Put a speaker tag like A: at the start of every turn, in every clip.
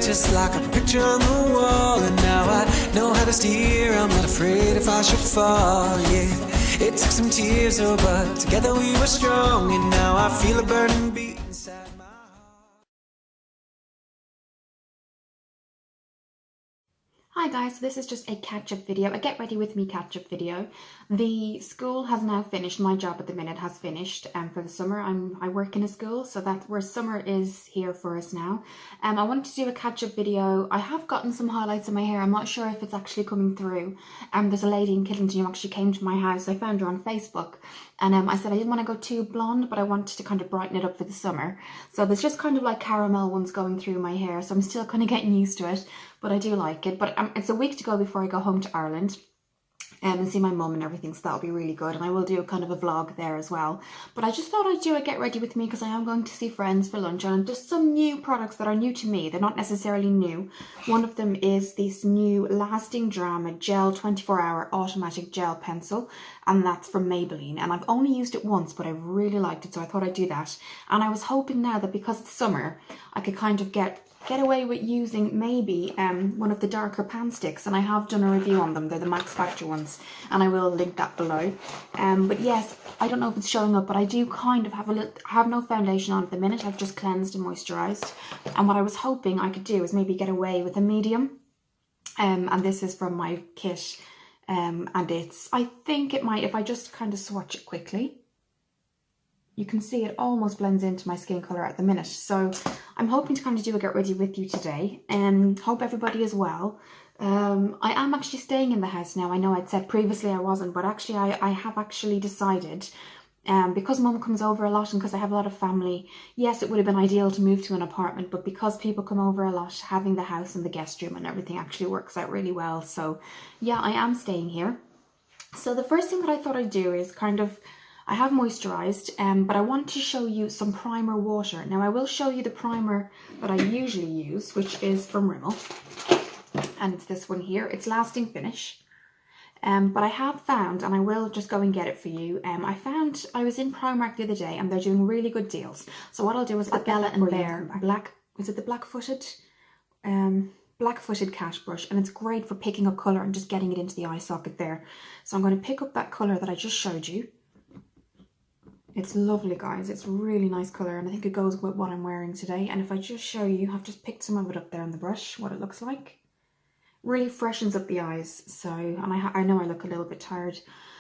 A: just like a picture on the wall. And now I know how to steer, I'm not afraid if I should fall, yeah. It took some tears, oh, but together we were strong. And now I feel a burning beat inside my heart.
B: Hi guys, this is just a catch-up video, a get ready with me catch-up video. The school has now finished, my job at the minute has finished for the summer. I work in a school, so that's where summer is here for us now. I wanted to do a catch-up video. I have gotten some highlights in my hair. I'm not sure if it's actually coming through. There's a lady in Killington who actually came to my house. I found her on Facebook, and I said I didn't want to go too blonde, but I wanted to kind of brighten it up for the summer. So there's just kind of like caramel ones going through my hair, so I'm still kind of getting used to it, but I do like it. But it's a week to go before I go home to Ireland and see my mum and everything, so that'll be really good, and I will do a kind of a vlog there as well. But I just thought I'd do a get ready with me because I am going to see friends for lunch, and there's some new products that are new to me. They're not necessarily new. One of them is this new Lasting Drama Gel 24-hour automatic gel pencil, and that's from Maybelline, and I've only used it once, but I really liked it, so I thought I'd do that. And I was hoping now that because it's summer, I could kind of get away with using maybe one of the darker pan sticks, and I have done a review on them. They're the Max Factor ones, and I will link that below. But yes, I don't know if it's showing up, but I do kind of have I have no foundation on at the minute. I've just cleansed and moisturized, and what I was hoping I could do is maybe get away with a medium, and this is from my kit, and I think it might, if I just kind of swatch it quickly, you can see it almost blends into my skin colour at the minute. So I'm hoping to kind of do a get ready with you today, and hope everybody is well. I am actually staying in the house now. I know I'd said previously I wasn't, but actually I have actually decided, because mum comes over a lot and because I have a lot of family, yes, it would have been ideal to move to an apartment, but because people come over a lot, having the house and the guest room and everything actually works out really well. So yeah, I am staying here. So the first thing that I thought I'd do is kind of, I have moisturised, but I want to show you some primer water. Now I will show you the primer that I usually use, which is from Rimmel, and it's this one here. It's Lasting Finish, but I have found, and I will just go and get it for you, I was in Primark the other day and they're doing really good deals. So what I'll do is Bella and Bear black, is it the black-footed cash brush, and it's great for picking up colour and just getting it into the eye socket there. So I'm going to pick up that colour that I just showed you. It's lovely, guys. It's really nice colour, and I think it goes with what I'm wearing today. And if I just show you, I've just picked some of it up there on the brush, what it looks like. Really freshens up the eyes. So, and I know I look a little bit tired.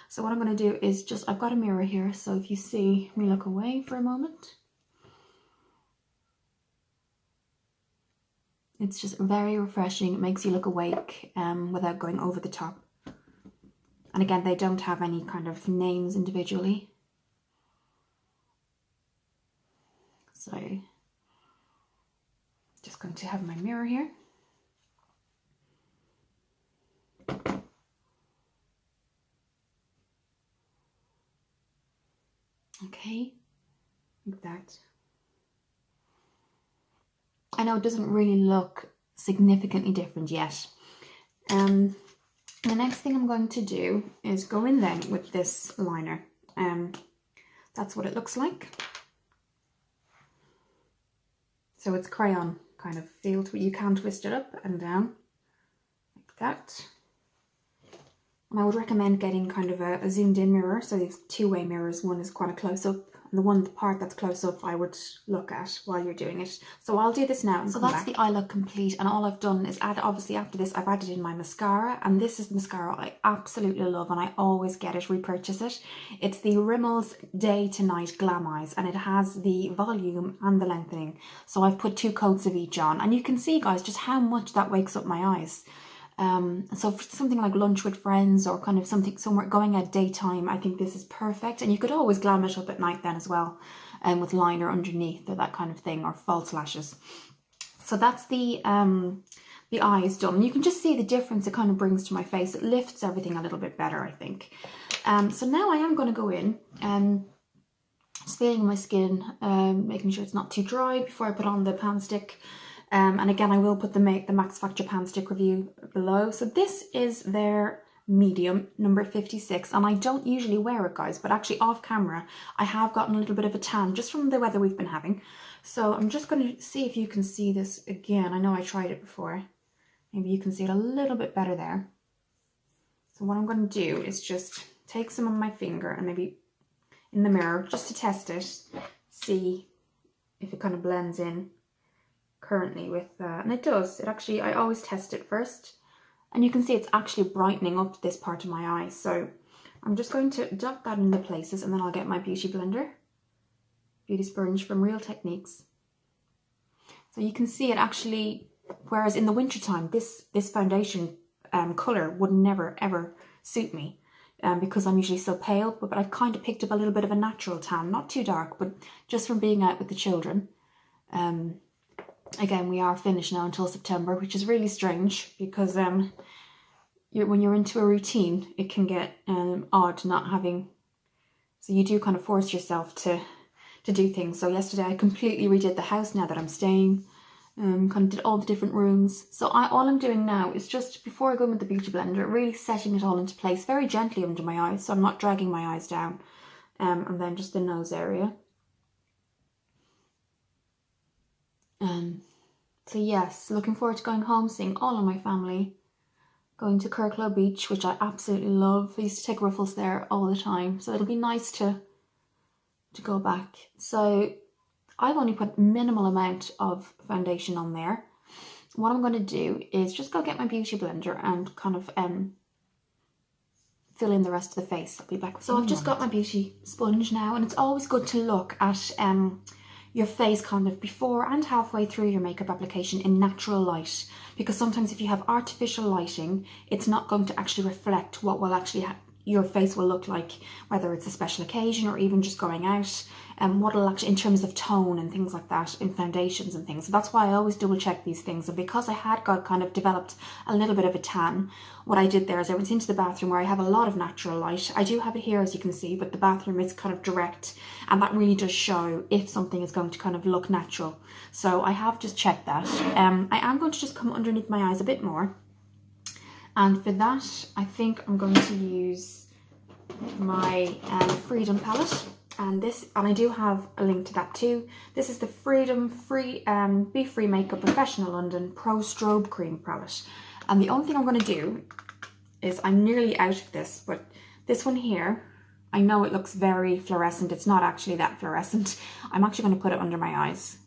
B: So what I'm going to do is just, I've got a mirror here, so if you see me look away for a moment. It's just very refreshing. It makes you look awake without going over the top. And again, they don't have any kind of names individually. So, just going to have my mirror here. Okay, like that. I know it doesn't really look significantly different yet. The next thing I'm going to do is go in then with this liner. That's what it looks like. So it's crayon kind of feel to it. You can twist it up and down like that. And I would recommend getting kind of a zoomed in mirror. So there's two-way mirrors. One is quite a close up, and the part that's close up I would look at while you're doing it. So I'll do this now. So that's the eye look complete, and all I've done is add, obviously after this I've added in my mascara, and this is the mascara I absolutely love, and I always get it, repurchase it. It's the Rimmel's Day to Night Glam Eyes, and it has the volume and the lengthening. So I've put 2 coats of each on, and you can see, guys, just how much that wakes up my eyes. So for something like lunch with friends, or kind of something somewhere going at daytime, I think this is perfect. And you could always glam it up at night then as well, with liner underneath or that kind of thing, or false lashes. So that's the eyes done. You can just see the difference it kind of brings to my face. It lifts everything a little bit better, I think. So now I am going to go in and just feeling my skin, making sure it's not too dry before I put on the pan stick. And again, I will put the Max Factor pan stick review below. So this is their medium number 56, and I don't usually wear it, guys, but actually off camera I have gotten a little bit of a tan just from the weather we've been having. So I'm just going to see if you can see this again. I know I tried it before. Maybe you can see it a little bit better there. So what I'm going to do is just take some on my finger and maybe in the mirror just to test it, see if it kind of blends in currently with and it does. It actually, I always test it first, and you can see it's actually brightening up this part of my eye. So I'm just going to dot that in the places, and then I'll get my beauty blender, beauty sponge from Real Techniques. So you can see it actually, whereas in the wintertime this foundation colour would never ever suit me because I'm usually so pale, but I kind of picked up a little bit of a natural tan, not too dark, but just from being out with the children. Again, we are finished now until September, which is really strange because when you're into a routine, it can get odd not having, so you do kind of force yourself to do things. So yesterday I completely redid the house now that I'm staying, kind of did all the different rooms. So all I'm doing now is just, before I go in with the beauty blender, really setting it all into place very gently under my eyes, so I'm not dragging my eyes down, and then just the nose area. So yes, looking forward to going home, seeing all of my family, going to Kirklow Beach, which I absolutely love. I used to take ruffles there all the time, so it'll be nice to go back. So I've only put minimal amount of foundation on there. What I'm going to do is just go get my beauty blender and kind of fill in the rest of the face. I'll be back. So I've just got my beauty sponge now, and it's always good to look at your face kind of before and halfway through your makeup application in natural light, because sometimes if you have artificial lighting, it's not going to actually reflect what will actually your face will look like, whether it's a special occasion or even just going out, and what it'll actually, in terms of tone and things like that, in foundations and things. So that's why I always double check these things. And because I had got kind of developed a little bit of a tan, what I did there is I went into the bathroom where I have a lot of natural light. I do have it here, as you can see, but the bathroom is kind of direct, and that really does show if something is going to kind of look natural. So I have just checked that. I am going to just come underneath my eyes a bit more. And for that, I think I'm going to use my Freedom palette. And I do have a link to that too. This is the Freedom Be Free Makeup Professional London Pro Strobe Cream palette. And the only thing I'm going to do is, I'm nearly out of this, but this one here, I know it looks very fluorescent. It's not actually that fluorescent. I'm actually going to put it under my eyes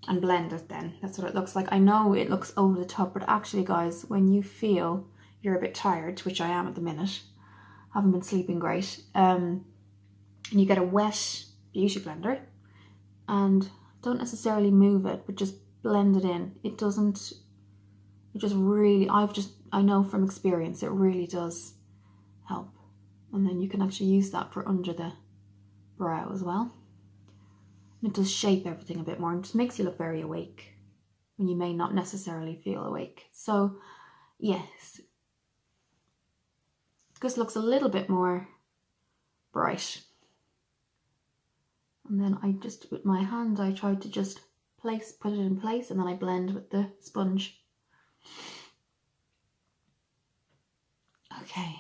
B: and blend it then. That's what it looks like. I know it looks over the top, but actually, guys, when you feel you're a bit tired, which I am at the minute, haven't been sleeping great, and you get a wet beauty blender and don't necessarily move it, but just blend it in. It just really, I know from experience, it really does help. And then you can actually use that for under the brow as well. And it does shape everything a bit more and just makes you look very awake when you may not necessarily feel awake. So yes, this looks a little bit more bright. And then I just, with my hand, I tried to just put it in place, and then I blend with the sponge. Okay,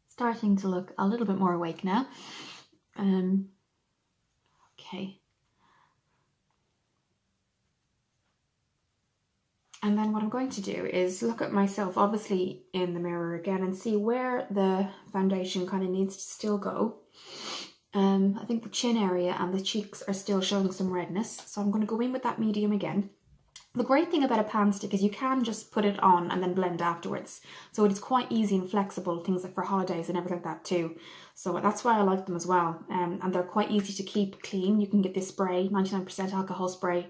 B: starting to look a little bit more awake now. Okay. And then what I'm going to do is look at myself, obviously, in the mirror again, and see where the foundation kind of needs to still go. I think the chin area and the cheeks are still showing some redness, so I'm going to go in with that medium again. The great thing about a pan stick is you can just put it on and then blend afterwards. So it's quite easy and flexible, things like for holidays and everything like that too. So that's why I like them as well. And they're quite easy to keep clean. You can get this spray, 99% alcohol spray.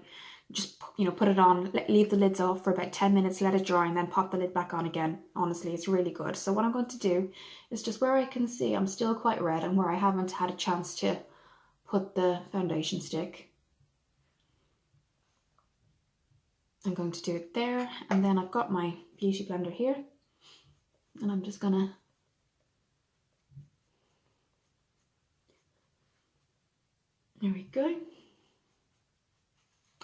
B: Just, put it on, leave the lids off for about 10 minutes, let it dry, and then pop the lid back on again. Honestly, it's really good. So what I'm going to do is just where I can see I'm still quite red and where I haven't had a chance to put the foundation stick, I'm going to do it there. And then I've got my beauty blender here, and I'm just gonna there we go.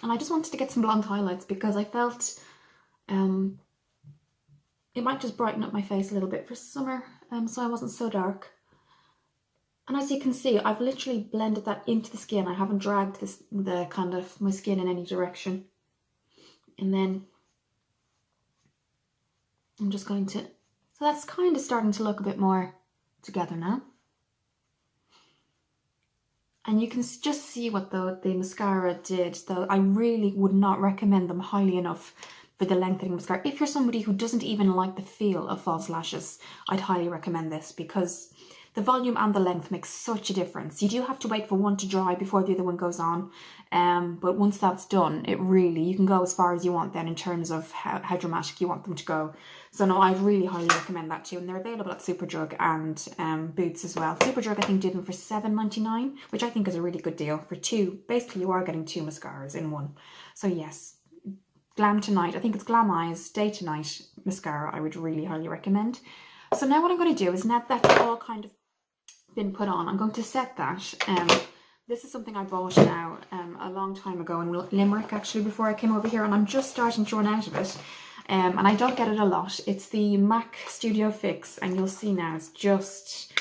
B: And I just wanted to get some blonde highlights because I felt it might just brighten up my face a little bit for summer, so I wasn't so dark. And as you can see, I've literally blended that into the skin. I haven't dragged the kind of my skin in any direction. And then I'm just going to, so that's kind of starting to look a bit more together now. And you can just see what the mascara did, though I really would not recommend them highly enough for the lengthening mascara. If you're somebody who doesn't even like the feel of false lashes, I'd highly recommend this because the volume and the length makes such a difference. You do have to wait for one to dry before the other one goes on, but once that's done, you can go as far as you want then in terms of how dramatic you want them to go. So no, I'd really highly recommend that too, and they're available at Superdrug and Boots as well. Superdrug I think did them for $7.99, which I think is a really good deal for two. Basically you are getting two mascaras in one. So yes, Glam to Night, I think it's Glam Eyes Day to Night mascara, I would really highly recommend. So now what I'm going to do is, now that's all kind of been put on, I'm going to set that. This is something I bought now a long time ago in Limerick actually, before I came over here, and I'm just starting to run out of it. And I don't get it a lot. It's the MAC Studio Fix, and you'll see now it's just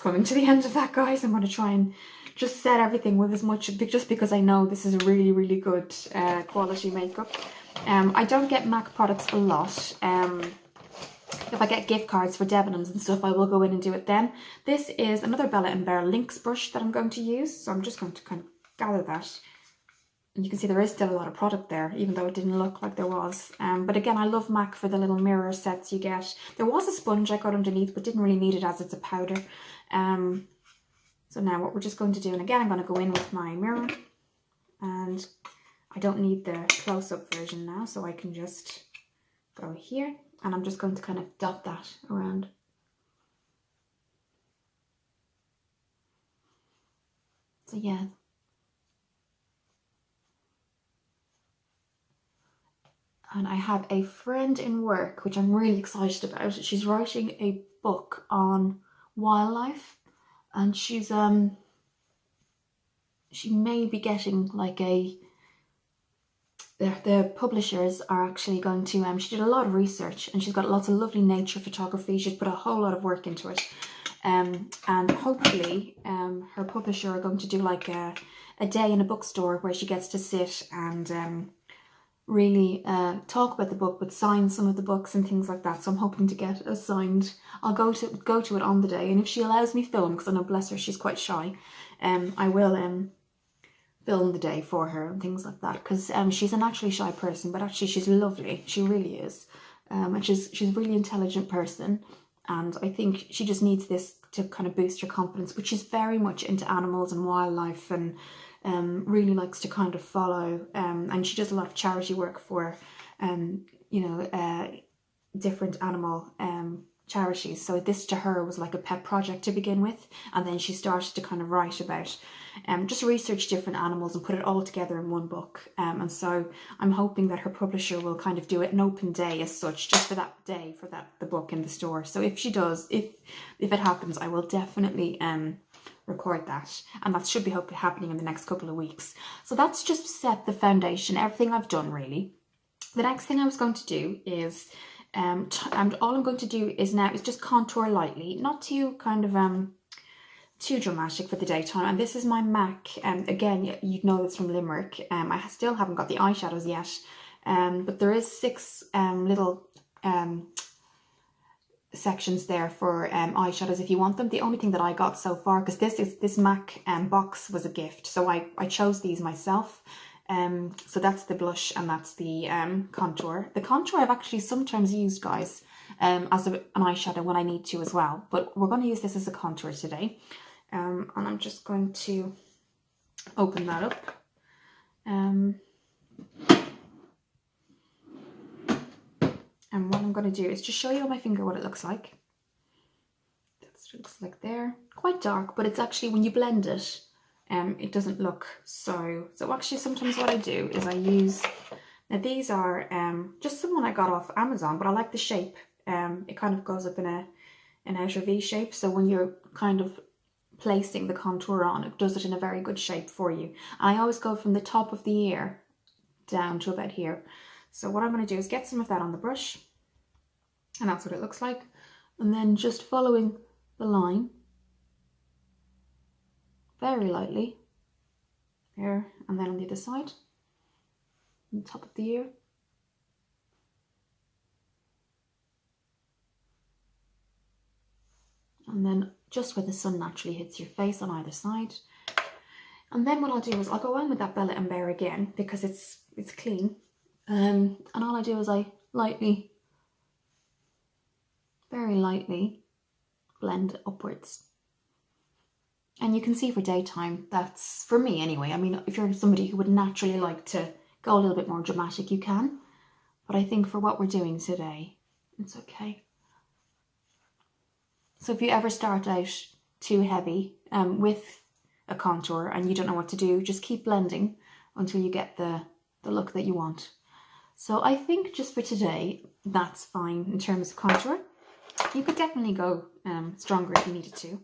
B: coming to the end of that, guys. I'm going to try and just set everything with as much, just because I know this is a really, really good quality makeup. I don't get MAC products a lot. If I get gift cards for Debenhams and stuff, I will go in and do it then. This is another Bella & Bear Lynx brush that I'm going to use. So I'm just going to kind of gather that. And you can see there is still a lot of product there, even though it didn't look like there was. But again, I love MAC for the little mirror sets you get. There was a sponge I got underneath, but didn't really need it as it's a powder. So now what we're just going to do, and again, I'm going to go in with my mirror. And I don't need the close-up version now, so I can just go here. And I'm just going to kind of dot that around. So yeah. And I have a friend in work, which I'm really excited about. She's writing a book on wildlife, and she's she may be getting like the publishers are actually going to, she did a lot of research and she's got lots of lovely nature photography. She's put a whole lot of work into it. And hopefully her publisher are going to do like a day in a bookstore where she gets to sit and really talk about the book, but sign some of the books and things like that. So I'm hoping to get a signed, I'll go to it on the day. And if she allows me film, because I know, bless her, she's quite shy, I will film the day for her and things like that, because she's a naturally shy person, but actually she's lovely. She really is. And she's a really intelligent person, and I think she just needs this to kind of boost her confidence. But she's very much into animals and wildlife, and really likes to kind of follow, and she does a lot of charity work for different animal charities. So this to her was like a pet project to begin with, and then she started to kind of write about just research different animals and put it all together in one book. And so I'm hoping that her publisher will kind of do it an open day as such, just for that day, for the book in the store. So if she does, if it happens, I will definitely record that, and that should be hopefully happening in the next couple of weeks. So that's just set the foundation, everything I've done really. The next thing I was going to do is all I'm going to do is just contour lightly, not too kind of too dramatic for the daytime. And this is my MAC, again, you'd know this from Limerick. I still haven't got the eyeshadows yet, but there is 6 little sections there for eyeshadows if you want them. The only thing that I got so far, because this MAC box was a gift, so I chose these myself. So that's the blush and that's the contour. The contour I've actually sometimes used, guys, as an eyeshadow when I need to as well, but we're going to use this as a contour today. And I'm just going to open that up. And what I'm going to do is just show you on my finger what it looks like. That looks like there. Quite dark, but it's actually, when you blend it, it doesn't look so actually sometimes what I do is I use, now these are just someone I got off Amazon, but I like the shape. It kind of goes up in an outer V shape, so when you're kind of placing the contour on, it does it in a very good shape for you. And I always go from the top of the ear down to about here. So what I'm going to do is get some of that on the brush, And that's what it looks like. And then just following the line very lightly there, and then on the other side, on the top of the ear. And then just where the sun naturally hits your face on either side. And then what I'll do is I'll go on with that Bella and Bear again because it's clean. And all I do is I lightly, very lightly blend upwards. And you can see for daytime, that's, for me anyway, I mean, if you're somebody who would naturally like to go a little bit more dramatic, you can. But I think for what we're doing today, it's okay. So if you ever start out too heavy with a contour and you don't know what to do, just keep blending until you get the look that you want. So I think just for today, that's fine in terms of contour. You could definitely go stronger if you needed to.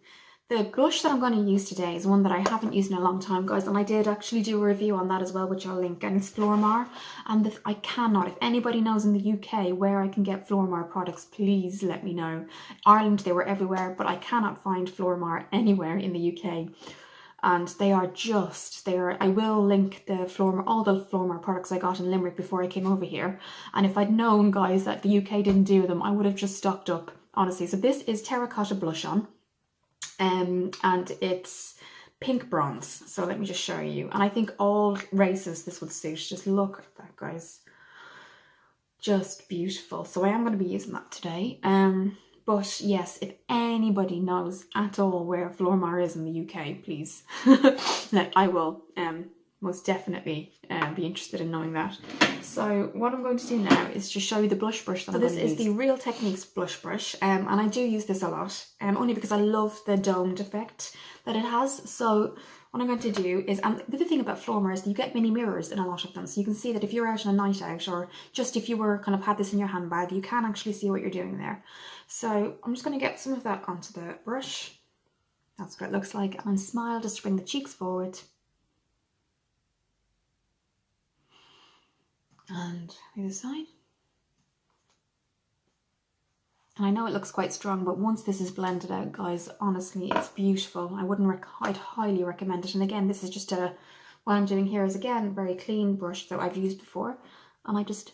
B: The blush that I'm going to use today is one that I haven't used in a long time, guys, and I did actually do a review on that as well, which I'll link, and it's Flormar. And I cannot, if anybody knows in the UK where I can get Flormar products, please let me know. Ireland, they were everywhere, but I cannot find Flormar anywhere in the UK. And they are I will link the Flormar, all the Flormar products I got in Limerick before I came over here. And if I'd known, guys, that the UK didn't do them, I would have just stocked up, honestly. So this is Terracotta Blush On. And it's pink bronze. So let me just show you. And I think all races this would suit. Just look at that, guys. Just beautiful. So I am going to be using that today. But yes, if anybody knows at all where Flormar is in the UK, please, I will most definitely be interested in knowing that. So what I'm going to do now is just show you the blush brush that I'm going to use. So this is the Real Techniques blush brush, and I do use this a lot, only because I love the domed effect that it has. So what I'm going to do is, and the thing about Flormar is you get mini mirrors in a lot of them, so you can see that if you're out on a night out, or just if you were kind of had this in your handbag, you can actually see what you're doing there. So I'm just going to get some of that onto the brush. That's what it looks like, and smile just to bring the cheeks forward. And the other side. And I know it looks quite strong, but once this is blended out, guys, honestly, it's beautiful. I'd highly recommend it. And again, this is just what I'm doing here is, again, a very clean brush that I've used before. And I just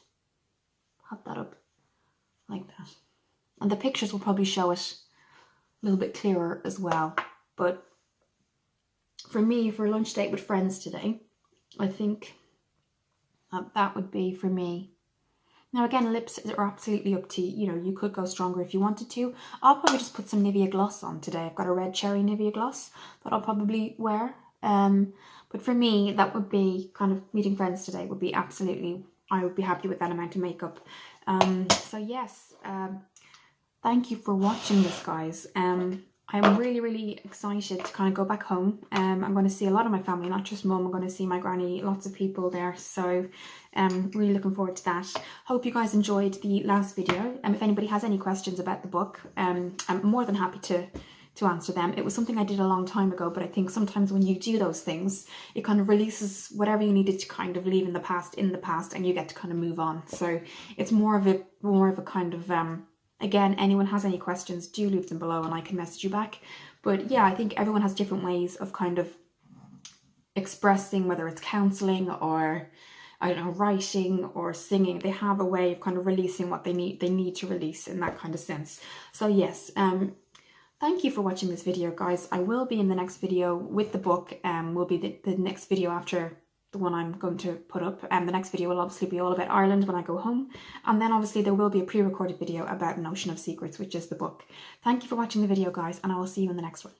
B: pop that up like that. And the pictures will probably show it a little bit clearer as well. But for me, for a lunch date with friends today, I think that would be for me. Now again, lips are absolutely up to you. You know, you could go stronger if you wanted to. I'll probably just put some Nivea gloss on today. I've got a red cherry Nivea gloss that I'll probably wear. But for me, that would be kind of meeting friends today would be absolutely, I would be happy with that amount of makeup. So yes, thank you for watching this, guys. I'm really, really excited to kind of go back home. I'm going to see a lot of my family, not just mum. I'm going to see my granny, lots of people there. So really looking forward to that. Hope you guys enjoyed the last video. If anybody has any questions about the book, I'm more than happy to answer them. It was something I did a long time ago, but I think sometimes when you do those things, it kind of releases whatever you needed to kind of leave in the past, and you get to kind of move on. So it's more of a kind of, again, anyone has any questions, do leave them below and I can message you back. But yeah, I think everyone has different ways of kind of expressing, whether it's counselling or, I don't know, writing or singing. They have a way of kind of releasing what they need to release in that kind of sense. So yes, thank you for watching this video, guys. I will be in the next video with the book, will be the next video after the one I'm going to put up. The next video will obviously be all about Ireland when I go home. And then obviously there will be a pre-recorded video about An Ocean of Secrets, which is the book. Thank you for watching the video, guys, and I will see you in the next one.